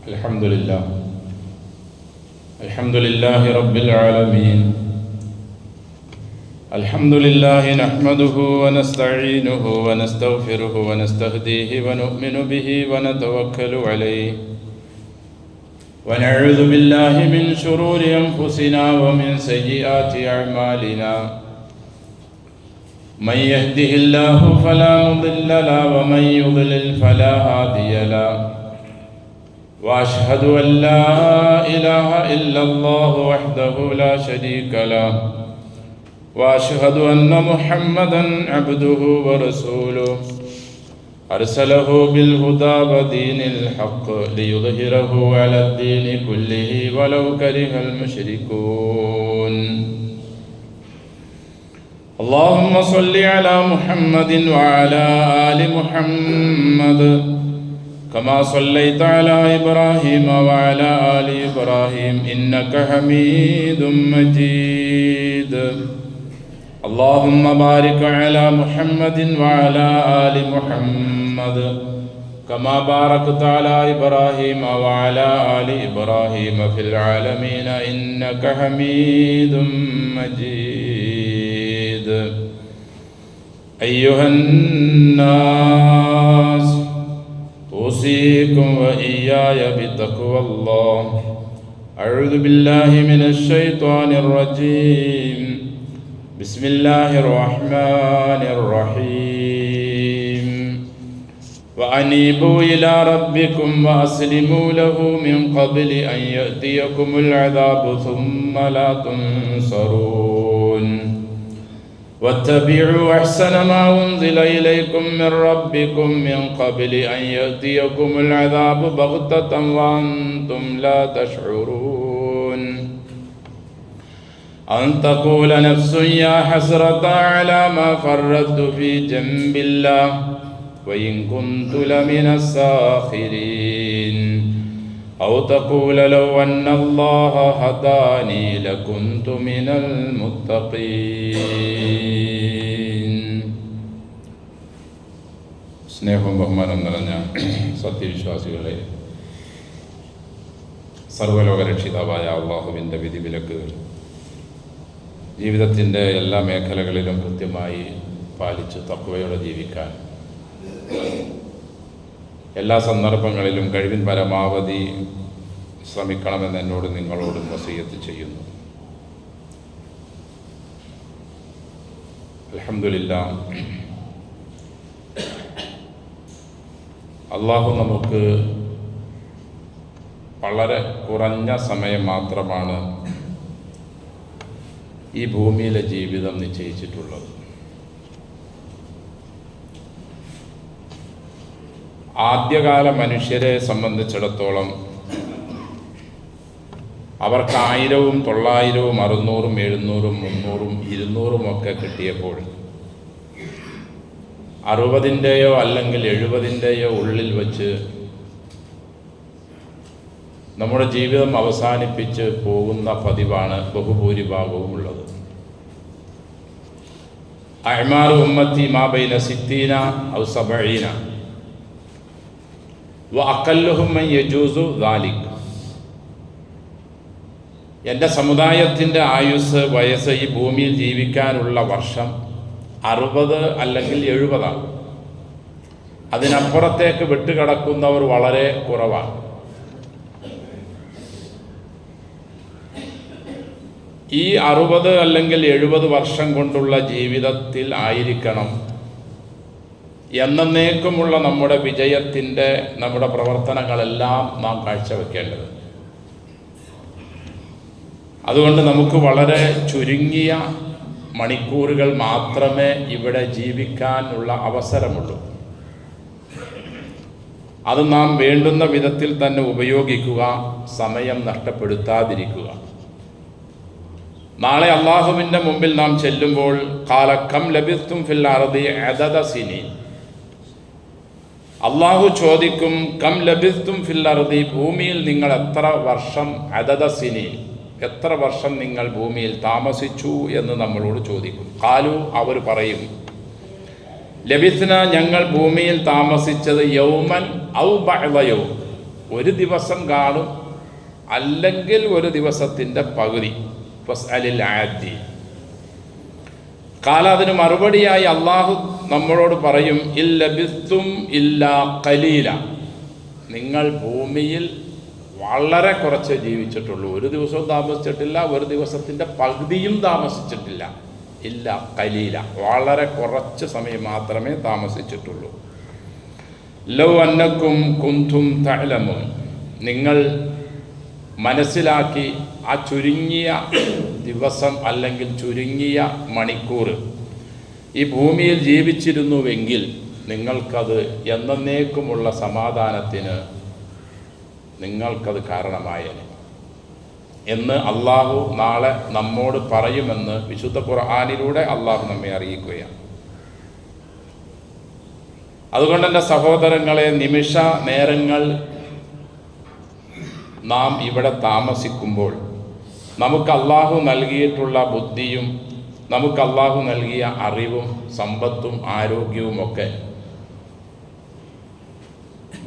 الحمد لله رب العالمين. الحمد لله نحمده ونستعينه ونستغفره ونستهديه ونؤمن به ونتوكل عليه ونعوذ بالله من شرور أنفسنا ومن سيئات أعمالنا. من يهده الله فلا مضل له ومن يضلل فلا هادي له. وأشهد أن لا إله إلا الله وحده لا شريك له. وأشهد أن محمدا عبده ورسوله أرسله بالهدى ودين الحق ليظهره على الدين كله ولو كره المشركون. اللهم صل على محمد وعلى آل محمد كما صليت على إبراهيم وعلى آل إبراهيم إنك حميد مجيد. اللهم بارك على محمد وعلى آل محمد كما باركت على إبراهيم وعلى آل إبراهيم في العالمين إنك حميد مجيد. أيها الناس أوصيكم وإياي بتقوى الله. أعوذ بالله من الشيطان الرجيم. بسم الله الرحمن الرحيم. وأنيبوا إلى ربكم وأسلموا له من قبل أن يأتيكم العذاب ثم لا تنصرون. واتبعوا أحسن ما أنزل إليكم من ربكم من قبل أن يأتيكم العذاب بغتة وأنتم لا تشعرون. أن تقول نفس يا حسرة على ما فرطت في جنب الله وإن كنت لمن الساخرين. أو تقول لو أن الله هداني لكنت من المتقين. സ്നേഹവും ബഹുമാനം നിറഞ്ഞ സത്യവിശ്വാസികളെ, സർവ്വലോക രക്ഷിതാവായ അള്ളാഹുവിൻ്റെ വിധിവിലക്കുകൾ ജീവിതത്തിൻ്റെ എല്ലാ മേഖലകളിലും കൃത്യമായി പാലിച്ച് തഖ്വയോടെ ജീവിക്കാൻ എല്ലാ സന്ദർഭങ്ങളിലും കഴിവിൻ പരമാവധി ശ്രമിക്കണമെന്ന് എന്നോട് നിങ്ങളോടും വസിയത്ത് ചെയ്യുന്നു. അൽഹംദുലില്ലാഹ്, അള്ളാഹു നമുക്ക് വളരെ കുറഞ്ഞ സമയം മാത്രമാണ് ഈ ഭൂമിയിലെ ജീവിതം നിശ്ചയിച്ചിട്ടുള്ളത്. ആദ്യകാല മനുഷ്യരെ സംബന്ധിച്ചിടത്തോളം അവർക്ക് 1000, 900, 600, 700, 300, 200 ഒക്കെ കിട്ടിയപ്പോൾ 60-ൻ്റെയോ അല്ലെങ്കിൽ 70-ൻ്റെയോ ഉള്ളിൽ വച്ച് നമ്മുടെ ജീവിതം അവസാനിപ്പിച്ച് പോകുന്ന പതിവാണ് ബഹുഭൂരിഭാഗവും ഉള്ളത്. അഅ്മാറു ഉമ്മത്തി മാ ബൈന 60 ഔ 70 വഅഖല്ലുഹും മൻ യജൂസു ദാലിക്. എൻ്റെ സമുദായത്തിൻ്റെ വയസ്സ് ഈ ഭൂമിയിൽ ജീവിക്കാനുള്ള വർഷം 60 അല്ലെങ്കിൽ 70. അതിനപ്പുറത്തേക്ക് വിട്ടുകിടക്കുന്നവർ വളരെ കുറവാണ്. ഈ 60 അല്ലെങ്കിൽ 70 വർഷം കൊണ്ടുള്ള ജീവിതത്തിൽ ആയിരിക്കണം എന്നേക്കുമുള്ള നമ്മുടെ വിജയത്തിൻ്റെ നമ്മുടെ പ്രവർത്തനങ്ങളെല്ലാം നാം കാഴ്ചവെക്കേണ്ടത്. അതുകൊണ്ട് നമുക്ക് വളരെ ചുരുങ്ങിയ മണിക്കൂറുകൾ മാത്രമേ ഇവിടെ ജീവിക്കാനുള്ള അവസരമുള്ളൂ. അത് നാം വേണ്ടുന്ന വിധത്തിൽ തന്നെ ഉപയോഗിക്കുക, സമയം നഷ്ടപ്പെടുത്താതിരിക്കുക. നാളെ അള്ളാഹുവിൻ്റെ മുമ്പിൽ നാം ചെല്ലുമ്പോൾ ഖാല കം ലബിസ്തും ഫിൽ അർദി അദദ സിനീൻ. അള്ളാഹു ചോദിക്കും, കം ലബിസ്തും ഫിൽ അർദി, ഭൂമിയിൽ നിങ്ങൾ എത്ര വർഷം, അദദ സിനീൻ, എത്ര വർഷം നിങ്ങൾ ഭൂമിയിൽ താമസിച്ചു എന്ന് നമ്മളോട് ചോദിക്കും. ഖാലു, അവർ പറയും, ലബിസ്ന, ഞങ്ങൾ ഭൂമിയിൽ താമസിച്ചത് യൗമൻ ഔ ബഅദ യൗം, ഒരു ദിവസം കാണും, അല്ലെങ്കിൽ ഒരു ദിവസത്തിൻ്റെ പകുതി. ഫസ്അലിൽ ആദി. കാല അതിന് മറുപടിയായി അള്ളാഹു നമ്മളോട് പറയും, ഇല്ലബിത്തും ഇല്ലാ ഖലീല, നിങ്ങൾ ഭൂമിയിൽ വളരെ കുറച്ച് ജീവിച്ചിട്ടുള്ളൂ. ഒരു ദിവസവും താമസിച്ചിട്ടില്ല, ഒരു ദിവസത്തിൻ്റെ പകുതിയും താമസിച്ചിട്ടില്ല. ഇല്ല ഖലീല, വളരെ കുറച്ച് സമയം മാത്രമേ താമസിച്ചിട്ടുള്ളൂ. ലൗ അന്നക്കും കുന്തും തഅലമൂൻ, നിങ്ങൾ മനസ്സിലാക്കി ആ ചുരുങ്ങിയ ദിവസം അല്ലെങ്കിൽ ചുരുങ്ങിയ മണിക്കൂർ ഈ ഭൂമിയിൽ ജീവിച്ചിരുന്നുവെങ്കിൽ നിങ്ങൾക്കത് എന്നേക്കുമുള്ള സമാധാനത്തിന് നിങ്ങൾക്കത് കാരണമായേനെ എന്ന് അള്ളാഹു നാളെ നമ്മോട് പറയുമെന്ന് വിശുദ്ധ ഖുർആനിലൂടെ അള്ളാഹു നമ്മെ അറിയിക്കുകയാണ്. അതുകൊണ്ട് എൻ്റെ സഹോദരങ്ങളെ, നിമിഷ നേരങ്ങൾ നാം ഇവിടെ താമസിക്കുമ്പോൾ നമുക്ക് അള്ളാഹു നൽകിയിട്ടുള്ള ബുദ്ധിയും നമുക്ക് അള്ളാഹു നൽകിയ അറിവും സമ്പത്തും ആരോഗ്യവുമൊക്കെ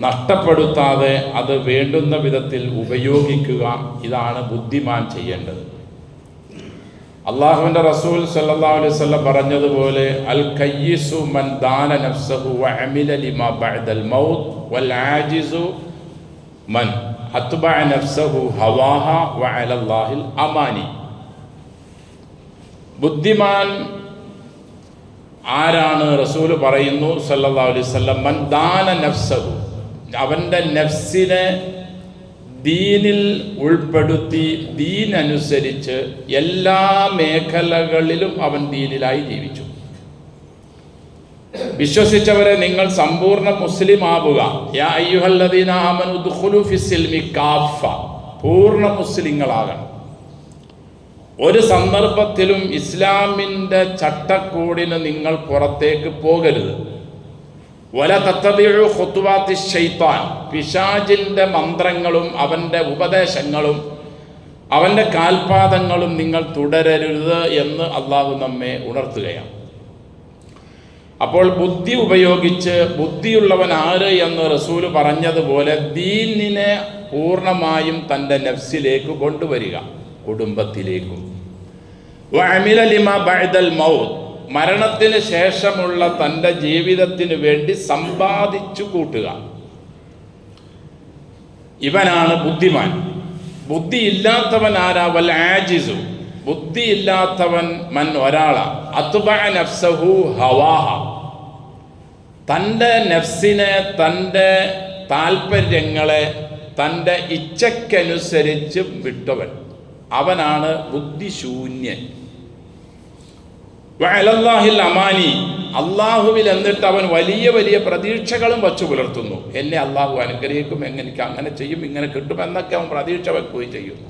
നഷ്ടപ്പെടുത്താതെ അത് വേണ്ടുന്ന വിധത്തിൽ ഉപയോഗിക്കുക, ഇതാണ് ബുദ്ധിമാൻ ചെയ്യേണ്ടത്. അള്ളാഹുവിൻ്റെ റസൂൽ സല്ലല്ലാഹു അലൈഹി വസല്ലം പറഞ്ഞതുപോലെ, അൽ കയ്യിസു മൻ ദാന നഫ്സഹു വഅമില ലിമാ ബഅദൽ മൗത്ത് വൽ ആജിസു മൻ അത്ബഅ നഫ്സഹു ഹവാഹ വഅലല്ലാഹിൽ അമാനി. ബുദ്ധിമാൻ ആരാണ്? റസൂൽ പറയുന്നു സല്ലല്ലാഹു അലൈഹി വസല്ലം, മൻ ദാന നഫ്സഹു, അവൻ്റെ നഫ്സിനെ ദീനിൽ ഉൾപ്പെടുത്തി ദീനനുസരിച്ച് എല്ലാ മേഖലകളിലും അവൻ ദീനിലായി ജീവിച്ചു. വിശ്വസിച്ചവരെ, നിങ്ങൾ സമ്പൂർണ്ണ മുസ്ലിം ആവുക. യാ അയ്യുഹല്ലദീന ആമനു ദുഖുലു ഫിസ്സിൽമി കാഫ, പൂർണ്ണ മുസ്ലിങ്ങളാകണം. ഒരു സന്ദർഭത്തിലും ഇസ്ലാമിൻ്റെ ചട്ടക്കൂടിന് നിങ്ങൾ പുറത്തേക്ക് പോകരുത്. വല തത്തബിഉ ഖുതുവാത്തി ശൈത്താൻ, പിശാചിൻ്റെ മന്ത്രങ്ങളും അവൻ്റെ ഉപദേശങ്ങളും അവൻ്റെ കാൽപാദങ്ങളും നിങ്ങൾ തുടരരുത് എന്ന് അള്ളാഹു നമ്മെ ഉണർത്തുകയാണ്. അപ്പോൾ ബുദ്ധി ഉപയോഗിച്ച്, ബുദ്ധിയുള്ളവൻ ആര് എന്ന് റസൂല് പറഞ്ഞതുപോലെ ദീനിനെ പൂർണ്ണമായും തൻ്റെ നഫ്സിലേക്ക് കൊണ്ടുവരിക, കുടുംബത്തിലേക്കും. വഅമില ലിമാ ബഅദൽ മൗത്ത്, മരണത്തിന് ശേഷമുള്ള തൻ്റെ ജീവിതത്തിന് വേണ്ടി സമ്പാദിച്ചു കൂട്ടുക. ഇവനാണ് ബുദ്ധിമാൻ. ബുദ്ധിയില്ലാത്തവൻ ആരാ? വൽ ആജിസു, ബുദ്ധിയില്ലാത്തവൻ മൻ ഒരാളാ, അത്ബഅ നഫ്സഹു ഹവാഹ, തൻ്റെ നഫ്സിനെ, തൻ്റെ താൽപ്പര്യങ്ങളെ തൻ്റെ ഇച്ഛയ്ക്കനുസരിച്ച് വിട്ടവൻ, അവനാണ് ബുദ്ധിശൂന്യൻ. വഅലല്ലാഹിൽ അമാനി, അള്ളാഹുവിൽ എന്നിട്ട് അവൻ വലിയ വലിയ പ്രതീക്ഷകളും വച്ചു പുലർത്തുന്നു. എന്നെ അള്ളാഹു അനുഗ്രഹിക്കും, എനിക്ക് അങ്ങനെ ചെയ്യും, ഇങ്ങനെ കിട്ടും എന്നൊക്കെ അവൻ പ്രതീക്ഷ വെക്കുകയും ചെയ്യുന്നു.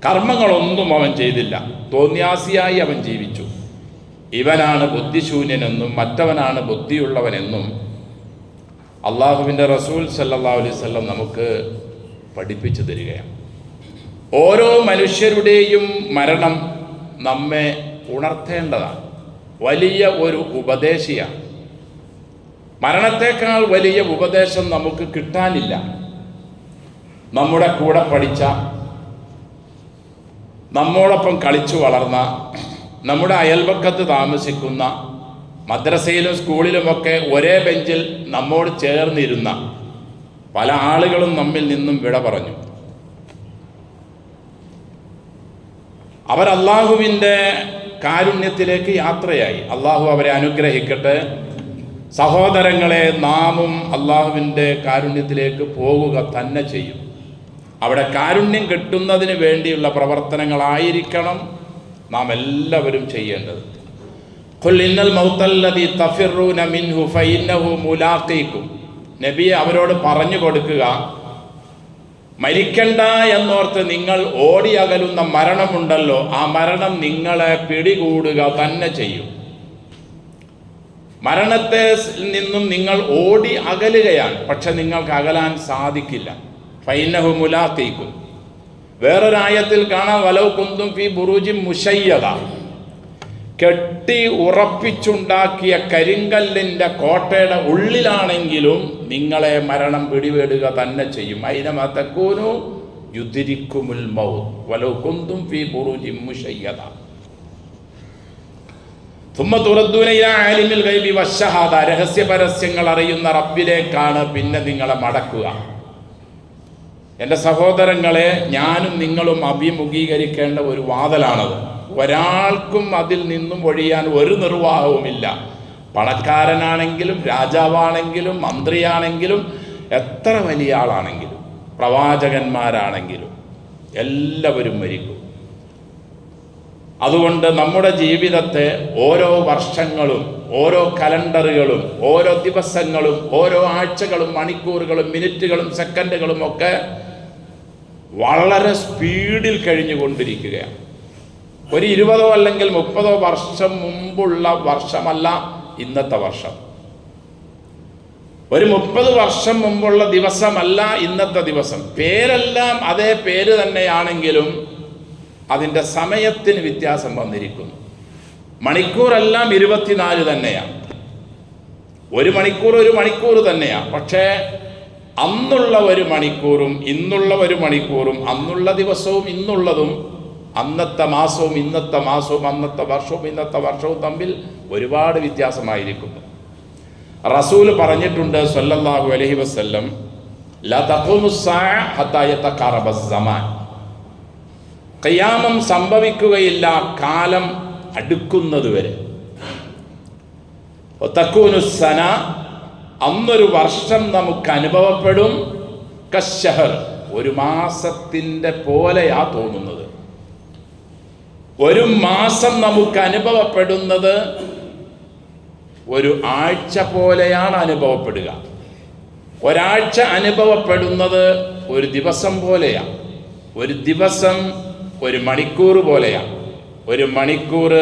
കർമ്മങ്ങളൊന്നും അവൻ ചെയ്തില്ല, തോന്നിയാസിയായി അവൻ ജീവിച്ചു. ഇവനാണ് ബുദ്ധിശൂന്യനെന്നും മറ്റവനാണ് ബുദ്ധിയുള്ളവനെന്നും അള്ളാഹുവിൻ്റെ റസൂൽ സല്ലല്ലാഹു അലൈഹി വസല്ലം നമുക്ക് പഠിപ്പിച്ചു തരികയാണ്. ഓരോ മനുഷ്യരുടെയും മരണം നമ്മെ ഉണർത്തേണ്ടതാണ്, വലിയ ഒരു ഉപദേശിയാണ്. മരണത്തേക്കാൾ വലിയ ഉപദേശം നമുക്ക് കിട്ടാനില്ല. നമ്മുടെ കൂടെ പഠിച്ച, നമ്മോടൊപ്പം കളിച്ചു വളർന്ന, നമ്മുടെ അയൽപക്കത്ത് താമസിക്കുന്ന, മദ്രസയിലും സ്കൂളിലുമൊക്കെ ഒരേ ബെഞ്ചിൽ നമ്മോട് ചേർന്നിരുന്ന പല ആളുകളും നമ്മിൽ നിന്നും വിട പറഞ്ഞു. അവർ അള്ളാഹുവിൻ്റെ കാരുണ്യത്തിലേക്ക് യാത്രയായി. അള്ളാഹു അവരെ അനുഗ്രഹിക്കട്ടെ. സഹോദരങ്ങളെ, നാമും അള്ളാഹുവിൻ്റെ കാരുണ്യത്തിലേക്ക് പോവുക തന്നെ ചെയ്യും. അവിടെ കാരുണ്യം കിട്ടുന്നതിന് വേണ്ടിയുള്ള പ്രവർത്തനങ്ങളായിരിക്കണം നാം എല്ലാവരും ചെയ്യേണ്ടത്. ഖുൽ ഇന്നൽ മൗതല്ലദീ തഫിറൂന മിൻഹു ഫഇന്നഹു മുലാഖീകും, നബിയെ അവരോട് പറഞ്ഞു കൊടുക്കുക, മരിക്കണ്ട എന്നോർത്ത് നിങ്ങൾ ഓടി അകലുന്ന മരണമുണ്ടല്ലോ, ആ മരണം നിങ്ങളെ പിടികൂടുക തന്നെ ചെയ്യും. മരണത്തെ നിന്നും നിങ്ങൾ ഓടി അകലുകയാണ്, പക്ഷെ നിങ്ങൾക്ക് അകലാൻ സാധിക്കില്ല. ഫൈനഹു മുലാഖീകും. വേറൊരായത്തിൽ കാണാം, വലൗ കുന്തും ഫീ ബുറൂജിൻ മുശയ്യദ, കെട്ടി ഉറപ്പിച്ചുണ്ടാക്കിയ കരിങ്കല്ലിൻ്റെ കോട്ടയുടെ ഉള്ളിലാണെങ്കിലും നിങ്ങളെ മരണം പിടിപെടുക തന്നെ ചെയ്യും. അയ്നമാ തകൂനു യുദ്രിക്കുമുൽ മൗത്ത് വലൗ കുന്തും ഫീ ബുറൂജിൻ മുശയ്യദ തുമ്മ തുറദ്ദൂന ഇലാ ആലിമിൽ ഗൈബി വശഹാദ. രഹസ്യ പരസ്യങ്ങൾ അറിയുന്ന റബ്ബിലേക്കാണ് പിന്നെ നിങ്ങളെ മടക്കുക. എൻ്റെ സഹോദരങ്ങളെ, ഞാനും നിങ്ങളും അഭിമുഖീകരിക്കേണ്ട ഒരു വാതിലാണത്. ഒരാൾക്കും അതിൽ നിന്നും ഒഴിയാൻ ഒരു നിർവാഹവുമില്ല. പണക്കാരനാണെങ്കിലും രാജാവാണെങ്കിലും മന്ത്രിയാണെങ്കിലും എത്ര വലിയ ആളാണെങ്കിലും പ്രവാചകന്മാരാണെങ്കിലും എല്ലാവരും മരിക്കും. അതുകൊണ്ട് നമ്മുടെ ജീവിതത്തെ ഓരോ വർഷങ്ങളും ഓരോ കലണ്ടറുകളും ഓരോ ദിവസങ്ങളും ഓരോ ആഴ്ചകളും മണിക്കൂറുകളും മിനിറ്റുകളും സെക്കൻഡുകളും ഒക്കെ വളരെ സ്പീഡിൽ കഴിഞ്ഞുകൊണ്ടിരിക്കുകയാണ്. ഒരു 20 അല്ലെങ്കിൽ 30 വർഷം മുമ്പുള്ള വർഷമല്ല ഇന്നത്തെ വർഷം. ഒരു 30 വർഷം മുമ്പുള്ള ദിവസമല്ല ഇന്നത്തെ ദിവസം. പേരെല്ലാം അതേ പേര് തന്നെയാണെങ്കിലും അതിൻ്റെ സമയത്തിന് വ്യത്യാസം വന്നിരിക്കുന്നു. മണിക്കൂറെല്ലാം 24 തന്നെയാണ്. ഒരു മണിക്കൂർ തന്നെയാണ്. പക്ഷേ അന്നുള്ള ഒരു മണിക്കൂറും ഇന്നുള്ള ഒരു മണിക്കൂറും അന്നുള്ള ദിവസവും ഇന്നുള്ളതും അന്നത്തെ മാസവും ഇന്നത്തെ മാസവും അന്നത്തെ വർഷവും ഇന്നത്തെ വർഷവും തമ്മിൽ ഒരുപാട് വ്യത്യാസമായിരിക്കുന്നു. റസൂല് പറഞ്ഞിട്ടുണ്ട് സല്ലല്ലാഹു അലൈഹി വസല്ലം, ലാ തഖൂമുസ്സാഅ ഹത്താ യതഖറബസ് സമാൻ. ഖിയാമം സംഭവിക്കുകയില്ല കാലം അടുക്കുന്നത് വരെ. തഖൂനുസ്സന, അന്നൊരു വർഷം നമുക്ക് അനുഭവപ്പെടും. കശ്ശഹർ, ഒരു മാസത്തിൻ്റെ പോലെയാ തോന്നുന്നത്. ഒരു മാസം നമുക്ക് അനുഭവപ്പെടുന്നത് ഒരു ആഴ്ച പോലെയാണ് അനുഭവപ്പെടുക. ഒരാഴ്ച അനുഭവപ്പെടുന്നത് ഒരു ദിവസം പോലെയാണ്. ഒരു ദിവസം ഒരു മണിക്കൂർ പോലെയാണ്. ഒരു മണിക്കൂർ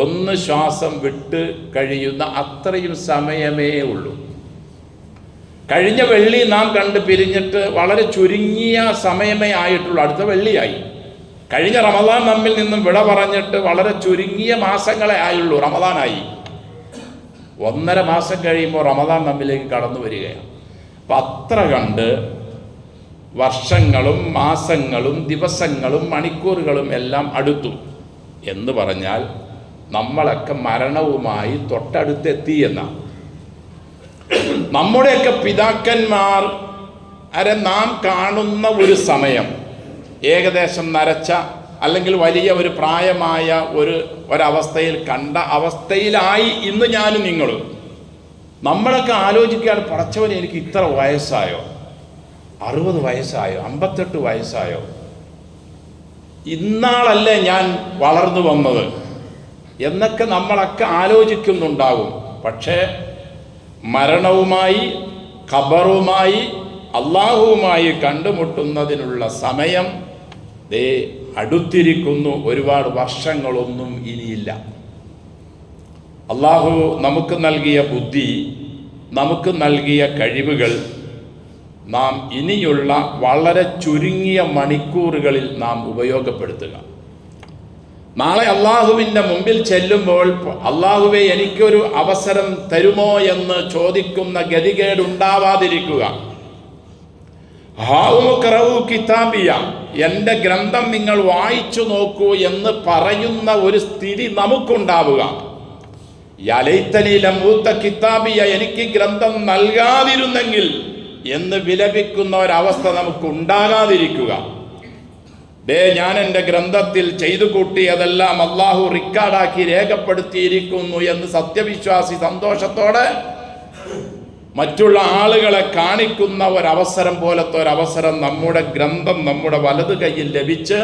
ഒന്ന് ശ്വാസം വിട്ട് കഴിയുന്ന അത്രയും സമയമേ ഉള്ളൂ. കഴിഞ്ഞ വെള്ളി നാം കണ്ട് പിരിഞ്ഞിട്ട് വളരെ ചുരുങ്ങിയ സമയമേ ആയിട്ടുള്ളൂ. അടുത്ത വെള്ളിയായി. കഴിഞ്ഞ റമദാൻ നമ്മിൽ നിന്നും വിട പറഞ്ഞിട്ട് വളരെ ചുരുങ്ങിയ മാസങ്ങളെ ആയുള്ളൂ. റമദാനായി. 1.5 മാസം കഴിയുമ്പോൾ റമദാൻ നമ്മിലേക്ക് കടന്നു വരികയാണ്. അപ്പം അത്ര കണ്ട് വർഷങ്ങളും മാസങ്ങളും ദിവസങ്ങളും മണിക്കൂറുകളും എല്ലാം അടുത്തു എന്ന് പറഞ്ഞാൽ നമ്മളൊക്കെ മരണവുമായി തൊട്ടടുത്തെത്തി എന്നാണ്. നമ്മുടെയൊക്കെ പിതാക്കന്മാർ നാം കാണുന്ന ഒരു സമയം ഏകദേശം നരച്ച അല്ലെങ്കിൽ വലിയ ഒരു പ്രായമായ ഒരവസ്ഥയിൽ കണ്ട അവസ്ഥയിലായി ഇന്ന് ഞാനും നിങ്ങളും. നമ്മളൊക്കെ ആലോചിക്കുകയാണ്, പടച്ചവനെ എനിക്ക് ഇത്ര വയസ്സായോ, 60 വയസ്സായോ, 58 വയസ്സായോ, ഇന്നാളല്ലേ ഞാൻ വളർന്നു വന്നത് എന്നൊക്കെ നമ്മളൊക്കെ ആലോചിക്കുന്നുണ്ടാകും. പക്ഷേ മരണവുമായി ഖബറുമായി അള്ളാഹുവുമായി കണ്ടുമുട്ടുന്നതിനുള്ള സമയം അടുത്തിരിക്കുന്നു. ഒരുപാട് വർഷങ്ങളൊന്നും ഇനിയില്ല. അള്ളാഹു നമുക്ക് നൽകിയ ബുദ്ധി, നമുക്ക് നൽകിയ കഴിവുകൾ നാം ഇനിയുള്ള വളരെ ചുരുങ്ങിയ മണിക്കൂറുകളിൽ നാം ഉപയോഗപ്പെടുത്തുക. നാളെ അള്ളാഹുവിൻ്റെ മുമ്പിൽ ചെല്ലുമ്പോൾ അള്ളാഹുവെ എനിക്കൊരു അവസരം തരുമോ എന്ന് ചോദിക്കുന്ന ഗതികേടുണ്ടാവാതിരിക്കുക. ഹാഉമുഖറഉ കിതാബിയ, എൻ്റെ ഗ്രന്ഥം നിങ്ങൾ വായിച്ചു നോക്കൂ എന്ന് പറയുന്ന ഒരു സ്ഥിതി നമുക്കുണ്ടാവുക. യാ ലൈതനി ലം ഊത കിതാബിയ, എനിക്ക് ഗ്രന്ഥം നൽകാതിരുന്നെങ്കിൽ എന്ന് വിലപിക്കുന്ന ഒരവസ്ഥ നമുക്ക് ഉണ്ടാകാതിരിക്കുക. ഞാൻ എൻ്റെ ഗ്രന്ഥത്തിൽ ചെയ്തു കൂട്ടിയതെല്ലാം അള്ളാഹു റിക്കാർഡാക്കി രേഖപ്പെടുത്തിയിരിക്കുന്നു എന്ന് സത്യവിശ്വാസി സന്തോഷത്തോടെ മറ്റുള്ള ആളുകളെ കാണിക്കുന്ന ഒരവസരം പോലത്തെ ഒരവസരം നമ്മുടെ ഗ്രന്ഥം നമ്മുടെ വലത് കയ്യിൽ ലഭിച്ച്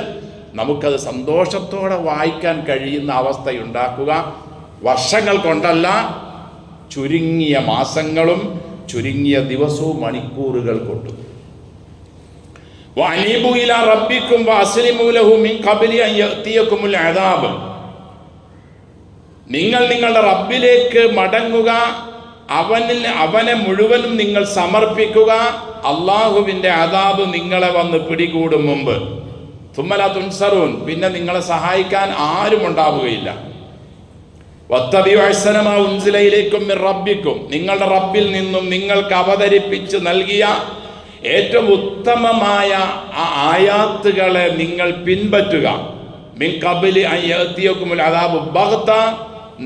നമുക്കത് സന്തോഷത്തോടെ വായിക്കാൻ കഴിയുന്ന അവസ്ഥയുണ്ടാക്കുക. വർഷങ്ങൾ കൊണ്ടല്ല, ചുരുങ്ങിയ മാസങ്ങളും ചുരുങ്ങിയ ദിവസവും മണിക്കൂറുകൾ കൊണ്ടും. വഅനീബു ഇലാ റബ്ബിക്കും വഅസ്ലിമൂ ലഹു മിൻ ഖബ്ലി അൻ യഅതിയകുമുൽ അദാബ്, നിങ്ങൾ നിങ്ങളുടെ റബ്ബിലേക്ക് മടങ്ങുക, അവനെ മുഴുവനും നിങ്ങൾ സമർപ്പിക്കുക. അള്ളാഹുവിൻ്റെ അദാബ് നിങ്ങളെ വന്ന് പിടികൂടും മുമ്പ്. തുമ്മല തുൻസറൂൻ, പിന്നെ നിങ്ങളെ സഹായിക്കാൻ ആരും ഉണ്ടാവുകയില്ല. വത്തബിഉ അഹ്സന മാ ഉൻസില ഇലൈക്കും മിർ റബ്ബിക്കും, നിങ്ങളുടെ റബ്ബിൽ നിന്നും നിങ്ങൾക്ക് അവതരിപ്പിച്ച് നൽകിയ ഏറ്റവും ഉത്തമമായ ആ ആയാത്തുകളെ നിങ്ങൾ പിൻപറ്റുക. മിൻ ഖബ്ലി അൻ യഅതിയകുമുൽ അദാബു ബഗ്ത,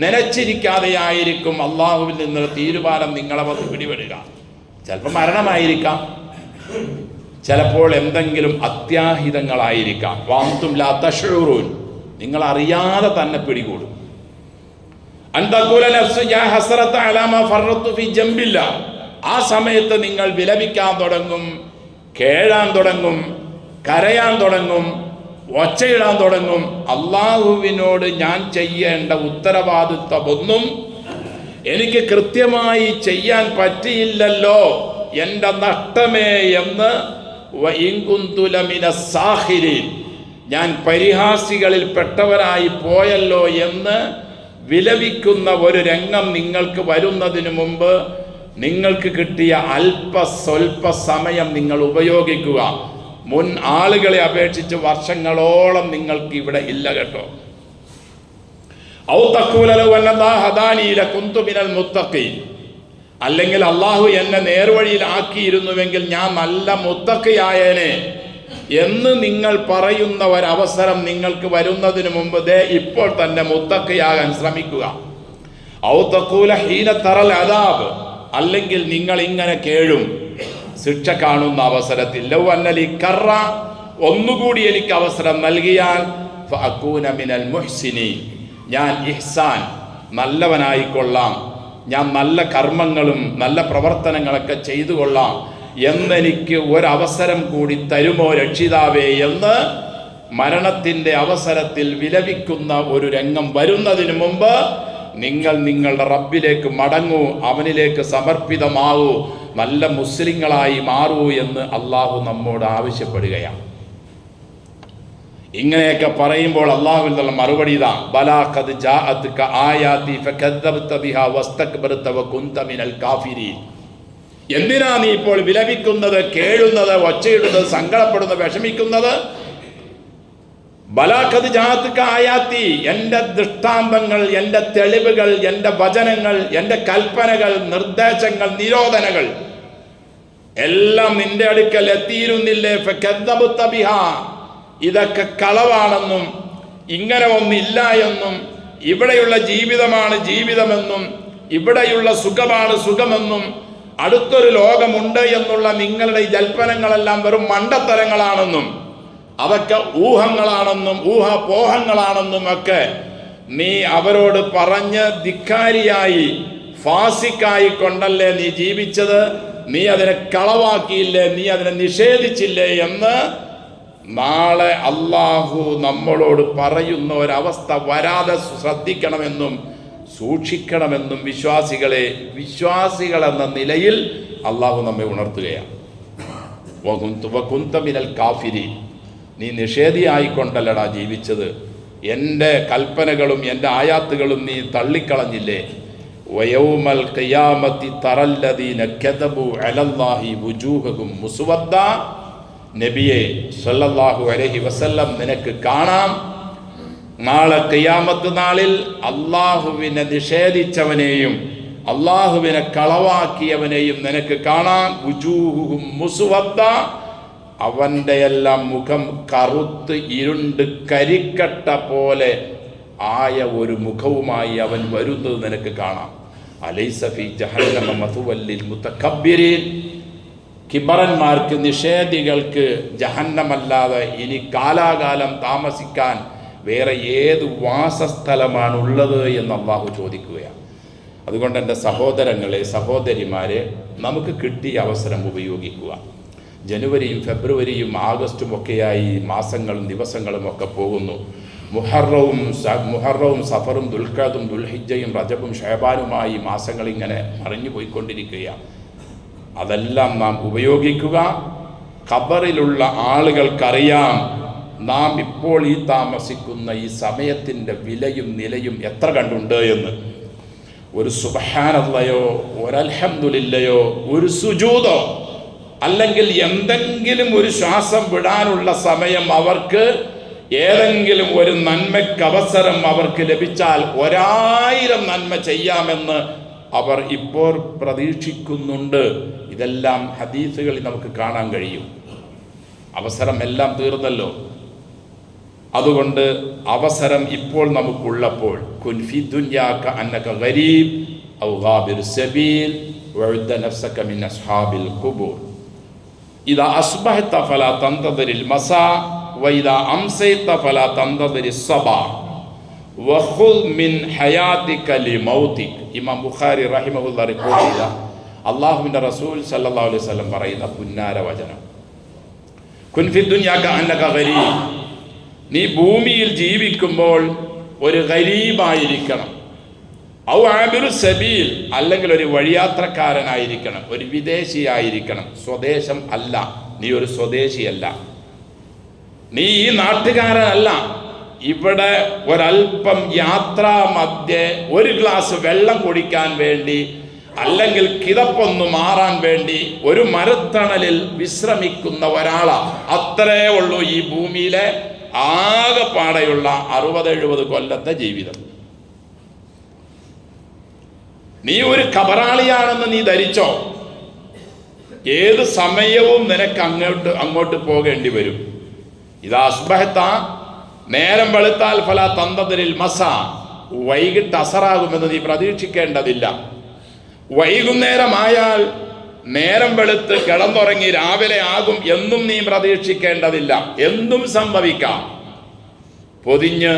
നനച്ചിരിക്കാതെയായിരിക്കും അള്ളാഹുവിൽ നിന്നുള്ള തീരുമാനം നിങ്ങളെ വന്ന് പിടിപെടുക. ചിലപ്പോൾ മരണമായിരിക്കാം, ചിലപ്പോൾ എന്തെങ്കിലും അത്യാഹിതങ്ങളായിരിക്കാം. വഅൻതും ലാ തശ്ഉറൂൻ, നിങ്ങൾ അറിയാതെ തന്നെ പിടികൂടും. അൻ തഖൂല നഫ്സു യാ ഹസ്റത അലാ മാ ഫറത്തു ഫീ ജംബില്ലാഹ്, ആ സമയത്ത് നിങ്ങൾ വിലപിക്കാൻ തുടങ്ങും, കേഴാൻ തുടങ്ങും, കരയാൻ തുടങ്ങും, ഒച്ചയിടാൻ തുടങ്ങും. അള്ളാഹുവിനോട് ഞാൻ ചെയ്യേണ്ട ഉത്തരവാദിത്വമൊന്നും എനിക്ക് കൃത്യമായി ചെയ്യാൻ പറ്റിയില്ലല്ലോ, എൻ്റെ നഷ്ടമേ എന്ന്. വഇൻ കുന്തു ലമിന സാഖിരീൻ, ഞാൻ പരിഹാസികളിൽ പെട്ടവരായി പോയല്ലോ എന്ന് വിലപിക്കുന്ന ഒരു രംഗം നിങ്ങൾക്ക് വരുന്നതിന് മുമ്പ് നിങ്ങൾക്ക് കിട്ടിയ സ്വൽപ്പ സമയം നിങ്ങൾ ഉപയോഗിക്കുക. മുൻ ആളുകളെ അപേക്ഷിച്ച് വർഷങ്ങളോളം നിങ്ങൾക്ക് ഇവിടെ ഇല്ല കേട്ടോ. ഔ തഖൂല ലൗ അന്നല്ലാഹു ഹദാനി ലകുന്തു മിനൽ മുത്തഖീൻ, അല്ലെങ്കിൽ അള്ളാഹു എന്നെ നേർവഴിയിലാക്കിയിരുന്നുവെങ്കിൽ ഞാൻ നല്ല മുത്തഖിയായേനെ എന്ന് നിങ്ങൾ പറയുന്ന ഒരവസരം നിങ്ങൾക്ക് വരുന്നതിന് മുമ്പ് ഇപ്പോൾ തന്നെ മുത്തഖിയാകാൻ ശ്രമിക്കുക. ഔ തഖൂല ഹീന തറൽ അദാബ്, അല്ലെങ്കിൽ നിങ്ങൾ ഇങ്ങനെ കേഴും ശിക്ഷ കാണുന്ന അവസരത്തിൽ, ലൗ അന്നലി കറ, ഒന്നുകൂടി എനിക്ക് അവസരം നൽകിയാൽ ഫഅകൂന മിനൽ മുഹ്സിനീൻ, ഞാൻ ഇഹ്സാൻ നല്ലവനായിക്കൊള്ളാം, ഞാൻ നല്ല കർമ്മങ്ങളും നല്ല പ്രവർത്തനങ്ങളൊക്കെ ചെയ്തു കൊള്ളാം എന്നെനിക്ക് ഒരവസരം കൂടി തരുമോ രക്ഷിതാവേ എന്ന് മരണത്തിൻ്റെ അവസരത്തിൽ വിലപിക്കുന്ന ഒരു രംഗം വരുന്നതിന് മുമ്പ് നിങ്ങൾ നിങ്ങളുടെ റബ്ബിലേക്ക് മടങ്ങൂ, അവനിലേക്ക് സമർപ്പിതമാവൂ, നല്ല മുസ്ലിങ്ങളായി മാറൂ എന്ന് അള്ളാഹു നമ്മോട് ആവശ്യപ്പെടുകയാണ്. ഇങ്ങനെയൊക്കെ പറയുമ്പോൾ അള്ളാഹുവിൽ നിന്നുള്ള മറുപടി ഇതാ, ബലാ ഖദ് ജാഅത്ക ആയാതി ഫകദ്ദബ്ത ബിഹാ വസ്തക്ബർത വകുന്ത മിനൽ കാഫിരീൻ. എന്തിനാ നീ ഇപ്പോൾ വിലപിക്കുന്നത്, കേഴുന്നത്, ഒച്ചയിടുന്നത്, സങ്കടപ്പെടുന്നത്, വിഷമിക്കുന്നത്? ബലാ ഖദ് ജാഅത്ക ആയാതി, എൻ്റെ ദൃഷ്ടാന്തങ്ങൾ, എൻ്റെ തെളിവുകൾ, എൻ്റെ വചനങ്ങൾ, എൻ്റെ കൽപ്പനകൾ, നിർദ്ദേശങ്ങൾ, നിരോധനങ്ങൾ എല്ലാം നിന്റെ അടുക്കൽ എത്തിയിരുന്നില്ലേ? ഫകദ്ദബ്ത ബിഹാ, ഇതൊക്കെ കളവാണെന്നും ഇങ്ങനെ ഒന്നില്ല എന്നും ഇവിടെയുള്ള ജീവിതമാണ് ജീവിതമെന്നും ഇവിടെയുള്ള സുഖമാണ് സുഖമെന്നും അടുത്തൊരു ലോകമുണ്ട് എന്നുള്ള നിങ്ങളുടെ ഈ ജൽപ്പനങ്ങളെല്ലാം വെറും മണ്ടത്തരങ്ങളാണെന്നും അതൊക്കെ ഊഹങ്ങളാണെന്നും ഊഹാപോഹങ്ങളാണെന്നും ഒക്കെ നീ അവരോട് പറഞ്ഞ് ധിക്കാരിയായി ഫാസിക്കായി കൊണ്ടല്ലേ നീ ജീവിച്ചത്, നീ അതിനെ കളവാക്കിയില്ലേ, നീ അതിനെ നിഷേധിച്ചില്ലേ എന്ന് നാളെ അള്ളാഹു നമ്മളോട് പറയുന്ന ഒരവസ്ഥ വരാതെ ശ്രദ്ധിക്കണമെന്നും സൂക്ഷിക്കണമെന്നും വിശ്വാസികളെന്ന നിലയിൽ അള്ളാഹു നമ്മെ ഉണർത്തുകയാണ്. വകുന്ത മിനൽ കാഫിരീൻ, നീ നിഷേധിയായിക്കൊണ്ടല്ലടാ ജീവിച്ചത്, എൻ്റെ കൽപ്പനകളും എൻ്റെ ആയാത്തുകളും നീ തള്ളിക്കളഞ്ഞില്ലേ. വയൗമൽ ഖിയാമത്തി തറല്ലദീന കദബു അലല്ലാഹി വുജൂഹും മുസ്വദ്ദ, നബിയെ സല്ലല്ലാഹു അലൈഹി വസല്ലം നിനക്ക് കാണാം, നാളെ ഖിയാമത്ത് നാളിൽ അള്ളാഹുവിനെ നിഷേധിച്ചവനെയും അള്ളാഹുവിനെ കളവാക്കിയവനെയും നിനക്ക് കാണാം. വുജൂഹും മുസ്വദ്ദ, അവൻ്റെ എല്ലാം മുഖം കറുത്ത് ഇരുണ്ട് കരിക്കട്ട പോലെ ആയ ഒരു മുഖവുമായി അവൻ വരുന്നത് നിനക്ക് കാണാം. അലൈസ ഫീ ജഹന്നമ മഥുവൽ ലിൽ മുതകബ്ബിരീൻ, കിബറന്മാർക്ക്, നിഷേധികൾക്ക് ജഹന്നമല്ലാതെ ഇനി കാലാകാലം താമസിക്കാൻ വേറെ ഏത് വാസസ്ഥലമാണുള്ളത് എന്ന് അള്ളാഹു ചോദിക്കുകയാണ്. അതുകൊണ്ട് എൻ്റെ സഹോദരങ്ങളെ, സഹോദരിമാരെ, നമുക്ക് കിട്ടിയ അവസരം ഉപയോഗിക്കുക. ജനുവരിയും ഫെബ്രുവരിയും ആഗസ്റ്റും ഒക്കെയായി മാസങ്ങളും ദിവസങ്ങളും ഒക്കെ പോകുന്നു. മുഹറവും സഫറും ദുൽഖഅദും ദുൽഹിജ്ജയും റജബും ഷഅബാനുമായി മാസങ്ങളിങ്ങനെ മറിഞ്ഞു പോയിക്കൊണ്ടിരിക്കുകയാണ്. അതെല്ലാം നാം ഉപയോഗിക്കുക. ഖബറിലുള്ള ആളുകൾക്കറിയാം നാം ഇപ്പോൾ ഈ താമസിക്കുന്ന ഈ സമയത്തിൻ്റെ വിലയും നിലയും എത്ര കണ്ടുണ്ട് എന്ന്. ഒരു സുബ്ഹാനല്ലാഹയോ ഒരു അൽഹംദുലില്ലയോ ഒരു സുജൂദോ അല്ലെങ്കിൽ എന്തെങ്കിലും ഒരു ശ്വാസം വിടാനുള്ള സമയം അവർക്ക് ഏതെങ്കിലും ഒരു നന്മയ്ക്ക് അവസരം അവർക്ക് ലഭിച്ചാൽ 1000 നന്മ ചെയ്യാമെന്ന് അവർ ഇപ്പോൾ പ്രതീക്ഷിക്കുന്നുണ്ട്. ഇതെല്ലാം ഹദീസുകളിൽ നമുക്ക് കാണാൻ കഴിയും. അവസരം എല്ലാം തീർന്നല്ലോ. അതുകൊണ്ട് അവസരം ഇപ്പോൾ നമുക്കുള്ളപ്പോൾ കുൻഫി ദുനിയാക അന്നക ഗരീബ് ഔ ഗാബിർ സബീൽ വഉദ്ദ നഫ്സക മിൻ അസ്ഹാബിൽ ഖുബൂർ ഇദാ അസ്ബഹത ഫലാ തന്തദിരിൽ മസാ വഇദാ അംസൈത ഫലാ തന്തദിരിസ് സബാ വഖുദ് മിൻ ഹയാതിക ലിമൗതിക. ഇമാം ബുഖാരി റഹിമഹുല്ലാഹ് റിപ്പോർട്ട് ചെയ്ത അല്ലാഹുവിൻ്റെ റസൂൽ സല്ലല്ലാഹു അലൈഹി വസല്ലം പറയുന്ന പുന്നാര വചനം. കുൻഫി ദുനിയാക അന്നക ഗരീബ്, നീ ഭൂമിയിൽ ജീവിക്കുമ്പോൾ ഒരു ഗരീബായിരിക്കണം. ഔ ആബിറു സബീൽ, അല്ലെങ്കിൽ ഒരു വഴിയാത്രക്കാരനായിരിക്കണം, ഒരു വിദേശിയായിരിക്കണം. സ്വദേശം അല്ല, നീ ഒരു സ്വദേശിയല്ല, നീ ഈ നാട്ടുകാരനല്ല. ഇവിടെ ഒരൽപ്പം യാത്രാ മധ്യേ ഒരു ഗ്ലാസ് വെള്ളം കുടിക്കാൻ വേണ്ടി, അല്ലെങ്കിൽ കിതപ്പൊന്നു മാറാൻ വേണ്ടി ഒരു മരത്തണലിൽ വിശ്രമിക്കുന്ന ഒരാളാ. അത്രേ ഉള്ളൂ ഈ ഭൂമിയിലെ ആകെപ്പാടെയുള്ള 60-70 കൊല്ലത്തെ ജീവിതം. നീ ഒരു കബറാളിയാണെന്ന് നീ ധരിച്ചോ, ഏത് സമയവും നിനക്ക് അങ്ങോട്ട് പോകേണ്ടി വരും. ഇതാ അസ്ബഹത്ത, നേരം വെളുത്താൽ ഫലാ തന്തദിരിൽ മസാ, വൈകിട്ട് അസറാകുമെന്ന് നീ പ്രതീക്ഷിക്കേണ്ടതില്ല. വൈകുന്നേരമായാൽ നേരം വെളുത്ത് കിടന്നുറങ്ങി രാവിലെ ആകും എന്നും നീ പ്രതീക്ഷിക്കേണ്ടതില്ല. എന്തും സംഭവിക്കാം. പൊതിഞ്ഞ്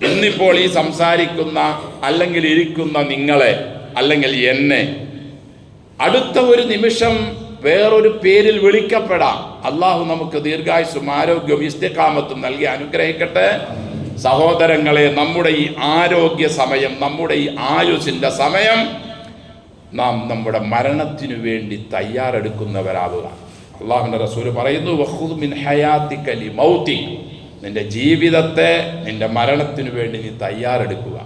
ഇന്നിപ്പോൾ ഈ സംസാരിക്കുന്ന അല്ലെങ്കിൽ ഇരിക്കുന്ന നിങ്ങളെ അല്ലെങ്കിൽ എന്നെ അടുത്ത ഒരു നിമിഷം വേറൊരു പേരിൽ വിളിക്കപ്പെടാം. അള്ളാഹു നമുക്ക് ദീർഘായുസ്സും ആരോഗ്യവും ഇസ്തിഖാമത്തും നൽകി അനുഗ്രഹിക്കട്ടെ. സഹോദരങ്ങളെ, നമ്മുടെ ഈ ആരോഗ്യ സമയം, നമ്മുടെ ഈ ആയുസിൻ്റെ സമയം നാം നമ്മുടെ മരണത്തിനു വേണ്ടി തയ്യാറെടുക്കുന്നവരാവുക. അള്ളാഹുവിൻ്റെ റസൂൽ പറയുന്നു, വഖുദ് മിൻ ഹയാതിക ലിമൗതിക, നിന്റെ ജീവിതത്തെ നിന്റെ മരണത്തിനു വേണ്ടി നീ തയ്യാറെടുക്കുക.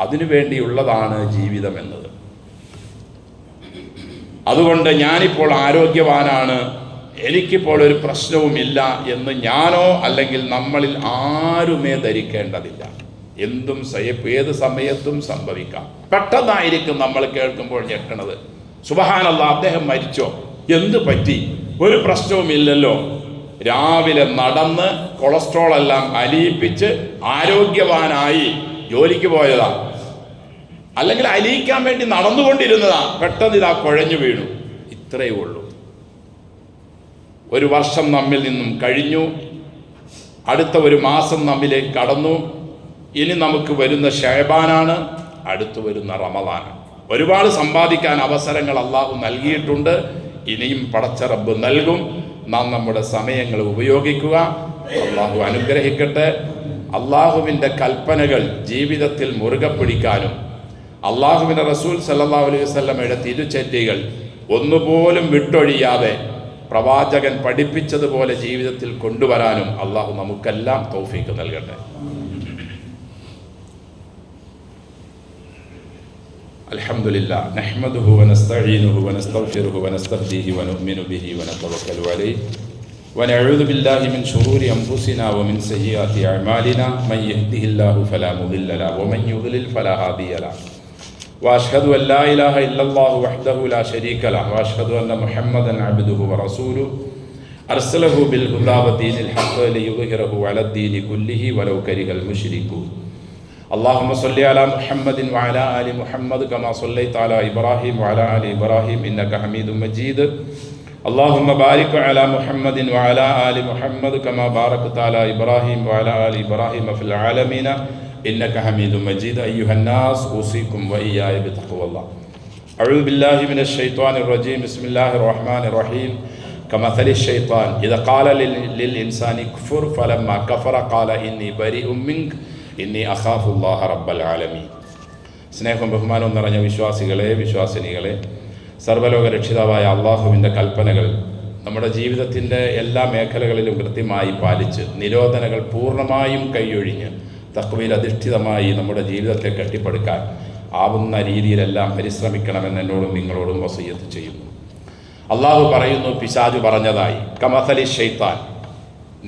അതിനു വേണ്ടിയുള്ളതാണ് ജീവിതം എന്നത്. അതുകൊണ്ട് ഞാനിപ്പോൾ ആരോഗ്യവാനാണ്, എനിക്കിപ്പോൾ ഒരു പ്രശ്നവുമില്ല എന്ന് ഞാനോ അല്ലെങ്കിൽ നമ്മളിൽ ആരുമേ ധരിക്കേണ്ടതില്ല. എന്തും ഏത് സമയത്തും സംഭവിക്കാം. പെട്ടെന്നായിരിക്കും നമ്മൾ കേൾക്കുമ്പോൾ ഞെട്ടണത്, സുബ്ഹാനല്ലാഹ്, അദ്ദേഹം മരിച്ചോ, എന്ത് പറ്റി, ഒരു പ്രശ്നവുമില്ലല്ലോ. രാവിലെ നടന്ന് കൊളസ്ട്രോൾ എല്ലാം അലിയിപ്പിച്ച് ആരോഗ്യവാനായി ജോലിക്ക് പോയതാ, അല്ലെങ്കിൽ അലിയിക്കാൻ വേണ്ടി നടന്നുകൊണ്ടിരുന്നതാ, പെട്ടെന്ന് ഇതാ കുഴഞ്ഞു വീണു. ഇത്രയേ ഉള്ളൂ. ഒരു വർഷം നമ്മിൽ നിന്നും കഴിഞ്ഞു, അടുത്ത ഒരു മാസം നമ്മിലേക്ക് കടന്നു. ഇനി നമുക്ക് വരുന്ന ശഅബാനാണ്, അടുത്തു വരുന്ന റമളാനാണ്. ഒരുപാട് സമ്പാദിക്കാൻ അവസരങ്ങൾ അള്ളാഹു നൽകിയിട്ടുണ്ട്, ഇനിയും പടച്ച റബ്ബ് നൽകും. നാം നമ്മുടെ സമയങ്ങൾ ഉപയോഗിക്കുക. അള്ളാഹു അനുഗ്രഹിക്കട്ടെ. അള്ളാഹുവിൻ്റെ കൽപ്പനകൾ ജീവിതത്തിൽ മുറുകെ പിടിക്കാനും അള്ളാഹുവിൻ്റെ റസൂൽ സല്ലല്ലാഹു അലൈഹി വസല്ലമയുടെ തിരുചര്യകൾ ഒന്നുപോലും വിട്ടൊഴിയാതെ പ്രവാചകൻ പഠിപ്പിച്ചതുപോലെ ജീവിതത്തിൽ കൊണ്ടുവരാനും അള്ളാഹു നമുക്കെല്ലാം തൗഫീഖ് നൽകട്ടെ. അൽഹംദുലില്ലാഹ് നഹ്മദുഹു വനസ്തഈനുഹു വനസ്തഗ്ഫിറുഹു വനസ്തഹ്ദീഹി വനുഅ്മിനു ബിഹി വനതവക്കലു അലൈഹി വനഊദു ബില്ലാഹി മിൻ ശുറൂരി അൻഫുസിനാ വമിൻ സയ്യിആതി അഅ്മാലിനാ മൻ യഹ്ദിഹില്ലാഹു ഫലാ മുദില്ല ലഹു വമൻ യുദ്ലിൽ ഫലാ ഹാദിയ ലഹു വഅശ്ഹദു അൻ ലാ ഇലാഹ ഇല്ലല്ലാഹു വഹ്ദഹു ലാ ശരീക ലഹു വഅശ്ഹദു അന്ന മുഹമ്മദൻ അബ്ദുഹു വറസൂലുഹു അർസലഹു ബിൽ ഹുദാ വദീനിൽ ഹഖ് ലിയുദ്ഹിറഹു അലദ്ദീനി കുല്ലിഹി വലൗ കരിഹൽ മുശ്രികൂൻ. اللهم صل على محمد وعلى آل محمد كما صليت على إبراهيم وعلى آل إبراهيم إنك حميد مجيد. اللهم بارك على محمد وعلى آل محمد كما باركت على إبراهيم وعلى آل إبراهيم في العالمين إنك حميد مجيد. أيها الناس أوصيكم وإياي بتقوى الله. أعوذ بالله من الشيطان الرجيم. بسم الله الرحمن الرحيم. كمثل الشيطان إذا قال للإنسان كفر فلما كفر قال إني بريء منك ഇന്നി അഖാഫുല്ലാഹ റബ്ബൽ ആലമീൻ. സ്നേഹം ബഹുമാനവും നിറഞ്ഞ വിശ്വാസികളെ, വിശ്വാസിനികളെ, സർവ്വലോക രക്ഷിതാവായ അള്ളാഹുവിൻ്റെ കൽപ്പനകൾ നമ്മുടെ ജീവിതത്തിൻ്റെ എല്ലാ മേഖലകളിലും കൃത്യമായി പാലിച്ച് നിരോധനകൾ പൂർണ്ണമായും കൈയൊഴിഞ്ഞ് തഖ്വയിൽ അധിഷ്ഠിതമായി നമ്മുടെ ജീവിതത്തെ കെട്ടിപ്പടുക്കാൻ ആവുന്ന രീതിയിലെല്ലാം പരിശ്രമിക്കണമെന്ന് എന്നോടും നിങ്ങളോടും വസിയ്യത്ത് ചെയ്യുന്നു. അള്ളാഹു പറയുന്നു, പിശാചു പറഞ്ഞതായി, കമസലി ശൈത്താൻ,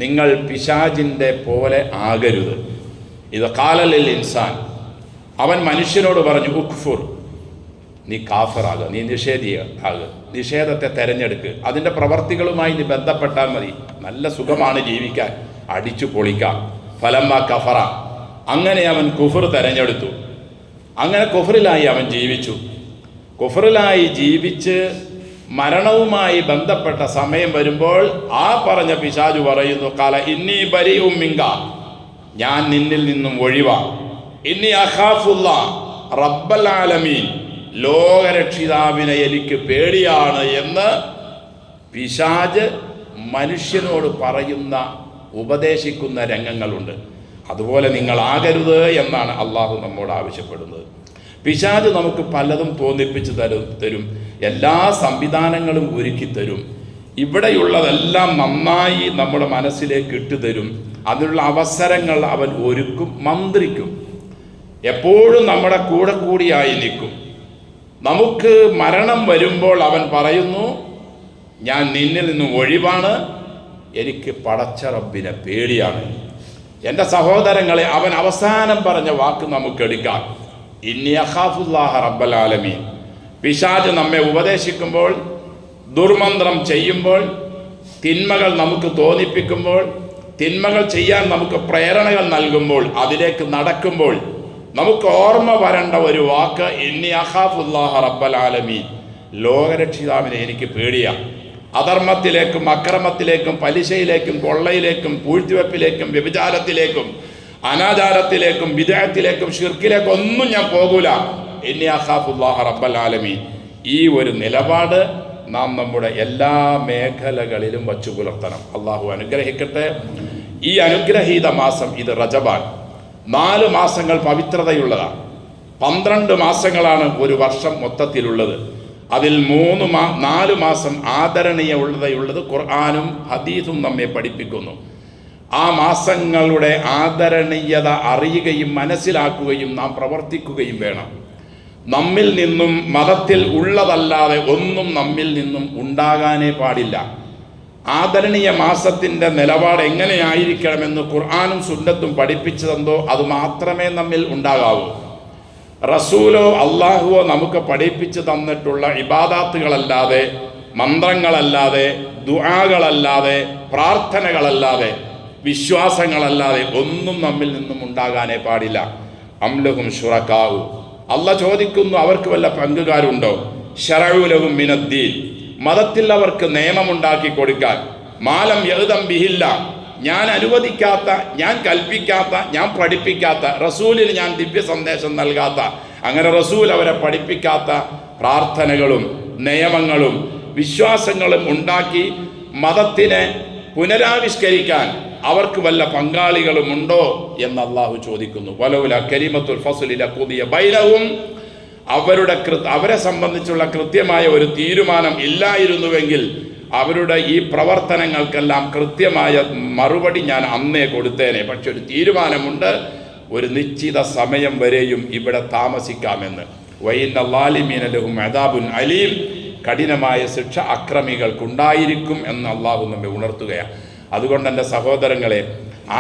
നിങ്ങൾ പിശാചിൻ്റെ പോലെ ആകരുത്. ഇത് ഖാലലിൽ ഇൻസാൻ, അവൻ മനുഷ്യനോട് പറഞ്ഞു ഉക്ഫുർ, നീ കാഫറാകുക, നീ നിഷേധിയാകുക, നിഷേധത്തെ തെരഞ്ഞെടുക്കുക, അതിൻ്റെ പ്രവർത്തികളുമായി നീ ബന്ധപ്പെട്ടാൽ മതി, നല്ല സുഖമാണ് ജീവിക്കാൻ, അടിച്ചു പൊളിക്കാം. ഫലമ്മ കഫറ, അങ്ങനെ അവൻ കുഫർ തെരഞ്ഞെടുത്തു. അങ്ങനെ കുഫറിലായി അവൻ ജീവിച്ചു. കുഫറിലായി ജീവിച്ച് മരണവുമായി ബന്ധപ്പെട്ട സമയം വരുമ്പോൾ ആ പറഞ്ഞ പിശാചു പറയുന്നു, കാല ഇന്നി ബരീഉം മിങ്ക, ഞാൻ നിന്നിൽ നിന്നും ഒഴിവാ, ഇന്നി അഖാഫുല്ല റബ്ബൽ ആലമീൻ, ലോകരക്ഷിതാവിനെ എനിക്ക് പേടിയാണ് എന്ന് പിശാച് മനുഷ്യനോട് പറയുന്ന ഉപദേശിക്കുന്ന രംഗങ്ങളുണ്ട്. അതുപോലെ നിങ്ങളാകരുത് എന്നാണ് അള്ളാഹു നമ്മോട് ആവശ്യപ്പെടുന്നത്. പിശാച് നമുക്ക് പലതും തോന്നിപ്പിച്ച് തരും, എല്ലാ സംവിധാനങ്ങളും ഒരുക്കി തരും, ഇവിടെയുള്ളതെല്ലാം നന്നായി നമ്മുടെ മനസ്സിലേക്ക് ഇട്ടുതരും, അതിനുള്ള അവസരങ്ങൾ അവൻ ഒരുക്കും, മന്ത്രിക്കും, എപ്പോഴും നമ്മുടെ കൂടെ കൂടിയായി നിൽക്കും. നമുക്ക് മരണം വരുമ്പോൾ അവൻ പറയുന്നു, ഞാൻ നിന്നിൽ നിന്നും ഒഴിവാണ്, എനിക്ക് പടച്ച റബ്ബിനെ പേടിയാണ്. എൻ്റെ സഹോദരങ്ങളെ, അവൻ അവസാനം പറഞ്ഞ വാക്ക് നമുക്കെടുക്കാം, ഇന്നി അഖാഫുല്ലാഹ റബ്ബൽ ആലമീൻ. പിശാച് നമ്മെ ഉപദേശിക്കുമ്പോൾ, ദുർമന്ത്രം ചെയ്യുമ്പോൾ, തിന്മകൾ നമുക്ക് തോന്നിപ്പിക്കുമ്പോൾ, തിന്മകൾ ചെയ്യാൻ നമുക്ക് പ്രേരണകൾ നൽകുമ്പോൾ, അതിലേക്ക് നടക്കുമ്പോൾ നമുക്ക് ഓർമ്മ വരേണ്ട ഒരു വാക്ക് ഇന്നി അഖാഫുല്ലാഹ റബ്ബൽ ആലമീൻ, ലോകരക്ഷിതാവിനെ എനിക്ക് പേടിയാണ്. അധർമ്മത്തിലേക്കും അക്രമത്തിലേക്കും പലിശയിലേക്കും കൊള്ളയിലേക്കും പൂഴ്ത്തിവെപ്പിലേക്കും വ്യഭിചാരത്തിലേക്കും അനാചാരത്തിലേക്കും വിദേഹത്തിലേക്കും ഷിർക്കിലേക്കും ഒന്നും ഞാൻ പോകൂല. ഇന്നി അഖാഫുല്ലാഹ റബ്ബൽ ആലമീൻ. ഈ ഒരു നിലപാട് നാം നമ്മുടെ എല്ലാ മേഖലകളിലും വച്ചു പുലർത്തണം. അള്ളാഹു അനുഗ്രഹിക്കട്ടെ. ഈ അനുഗ്രഹീത മാസം ഇത് റജബാൻ. 4 മാസങ്ങൾ പവിത്രതയുള്ളതാണ്. 12 മാസങ്ങളാണ് ഒരു വർഷം മൊത്തത്തിലുള്ളത്. അതിൽ 4 മാസം ആദരണീയമുള്ളത് ഖുർആനും ഹദീസും നമ്മെ പഠിപ്പിക്കുന്നു. ആ മാസങ്ങളുടെ ആദരണീയത അറിയുകയും മനസ്സിലാക്കുകയും നാം പ്രവർത്തിക്കുകയും വേണം. നമ്മിൽ നിന്നും മതത്തിൽ ഉള്ളതല്ലാതെ ഒന്നും നമ്മിൽ നിന്നും ഉണ്ടാകാനേ പാടില്ല. ആദരണീയ മാസത്തിൻ്റെ നിലപാട് എങ്ങനെയായിരിക്കണമെന്ന് ഖുർആനും സുന്നത്തും പഠിപ്പിച്ചതെന്തോ അത് മാത്രമേ നമ്മിൽ ഉണ്ടാകാവൂ. റസൂലോ അള്ളാഹുവോ നമുക്ക് പഠിപ്പിച്ചു തന്നിട്ടുള്ള ഇബാദാത്തുകളല്ലാതെ, മന്ത്രങ്ങളല്ലാതെ, ദുആകളല്ലാതെ, പ്രാർത്ഥനകളല്ലാതെ, വിശ്വാസങ്ങളല്ലാതെ ഒന്നും നമ്മിൽ നിന്നും ഉണ്ടാകാനേ പാടില്ല. അംലഹും ശുറക്കാവു, അല്ല ചോദിക്കുന്നു, അവർക്ക് വല്ല പങ്കുകാരുണ്ടോ? ശറഉലഹും മിനദ്ദീൻ, മതത്തിൽ അവർക്ക് നിയമമുണ്ടാക്കി കൊടുക്കാൻ. മാലം യഅ്ദം ബിഹില്ല, ഞാൻ അനുവദിക്കാത്ത, ഞാൻ കൽപ്പിക്കാത്ത, ഞാൻ പഠിപ്പിക്കാത്ത, റസൂലിന് ഞാൻ ദിവ്യ സന്ദേശം നൽകാത്ത, അങ്ങനെ റസൂൽ അവരെ പഠിപ്പിക്കാത്ത പ്രാർത്ഥനകളും നിയമങ്ങളും വിശ്വാസങ്ങളും ഉണ്ടാക്കി മതത്തിനെ പുനരാവിഷ്കരിക്കാൻ അവർക്ക് വല്ല പങ്കാളികളും ഉണ്ടോ എന്ന് അള്ളാഹു ചോദിക്കുന്നു. വലൗല കലിമത്തുൽ ഫസ്ലി ലഖുദിയ ബൈനഹും, അവരെ സംബന്ധിച്ചുള്ള കൃത്യമായ ഒരു തീരുമാനം ഇല്ലായിരുന്നുവെങ്കിൽ അവരുടെ ഈ പ്രവർത്തനങ്ങൾക്കെല്ലാം കൃത്യമായ മറുപടി ഞാൻ അന്നേ കൊടുത്തേനെ. പക്ഷെ ഒരു തീരുമാനമുണ്ട്, ഒരു നിശ്ചിത സമയം വരെയും ഇവിടെ താമസിക്കാമെന്ന്. വഇന്ന ളാലിമീന ലഹും അദാബുൻ അലീം, കഠിനമായ ശിക്ഷ അക്രമികൾക്കുണ്ടായിരിക്കും എന്ന് അള്ളാഹു നമ്മെ ഉണർത്തുകയാണ്. അതുകൊണ്ട് എൻ്റെ സഹോദരങ്ങളെ,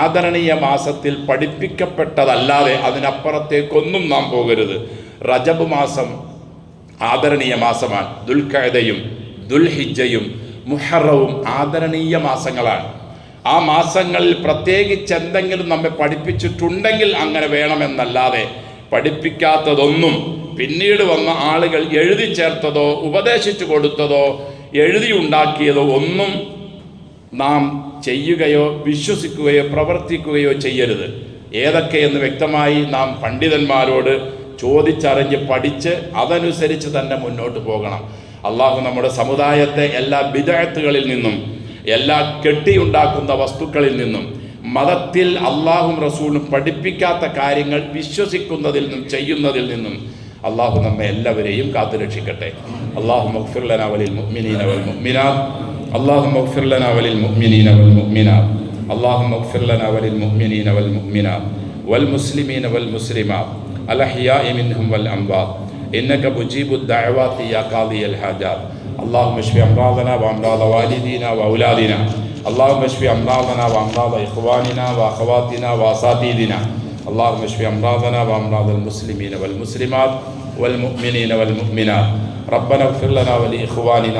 ആദരണീയ മാസത്തിൽ പഠിപ്പിക്കപ്പെട്ടതല്ലാതെ അതിനപ്പുറത്തേക്കൊന്നും നാം പോകരുത്. റജബ് മാസം ആദരണീയ മാസമാണ്. ദുൽഖഅദയും ദുൽഹിജ്ജയും മുഹറവും ആദരണീയ മാസങ്ങളാണ്. ആ മാസങ്ങളിൽ പ്രത്യേകിച്ച് എന്തെങ്കിലും നമ്മെ പഠിപ്പിച്ചിട്ടുണ്ടെങ്കിൽ അങ്ങനെ വേണമെന്നല്ലാതെ പഠിപ്പിക്കാത്തതൊന്നും പിന്നീട് വന്ന ആളുകൾ എഴുതി ചേർത്തതോ ഉപദേശിച്ചു കൊടുത്തതോ എഴുതിയുണ്ടാക്കിയതോ ഒന്നും നാം ചെയ്യുകയോ വിശ്വസിക്കുകയോ പ്രവർത്തിക്കുകയോ ചെയ്യരുത്. ഏതൊക്കെയെന്ന് വ്യക്തമായി നാം പണ്ഡിതന്മാരോട് ചോദിച്ചറിഞ്ഞ് പഠിച്ച് അതനുസരിച്ച് തന്നെ മുന്നോട്ട് പോകണം. അള്ളാഹു നമ്മുടെ സമുദായത്തെ എല്ലാ ബിദ്അത്തുകളിൽ നിന്നും, എല്ലാ കെട്ടിയുണ്ടാക്കുന്ന വസ്തുക്കളിൽ നിന്നും, മതത്തിൽ അള്ളാഹും റസൂലും പഠിപ്പിക്കാത്ത കാര്യങ്ങൾ വിശ്വസിക്കുന്നതിൽ നിന്നും ചെയ്യുന്നതിൽ നിന്നും അള്ളാഹു നമ്മെ എല്ലാവരെയും കാത്തുരക്ഷിക്കട്ടെ. അല്ലാഹുമ്മ ഗ്ഫിർ ലനാ വലിൽ മുഅ്മിനീന വൽ മുഅ്മിനാത്ത്, അല്ലാഹുമ്മ ഗ്ഫിർ ലനാ വലിൽ മുഅ്മിനീന വൽ മുഅ്മിനാത്ത്, അല്ലാഹുമ്മ ഗ്ഫിർ ലനാ വലിൽ മുഅ്മിനീന വൽ മുഅ്മിനാത്ത് വൽ മുസ്ലിമീന വൽ മുസ്ലിമാത്ത് അൽ അഹ്യാഇ മിൻഹും വൽ അംവാത്ത് ഇന്നക മുജീബുദ് ദഅവാതി യാ ഖാദിയൽ ഹാജാത്ത്. اللهم اشف امراضنا وامراض والدينا واولادنا اللهم اشف أمراضنا وأمراض إخواننا وأخواتنا وأساتذتنا. اللهم اشف أمراضنا وأمراض المسلمين والمسلمات والمؤمنين والمؤمنات. ربنا اغفر لنا ولإخواننا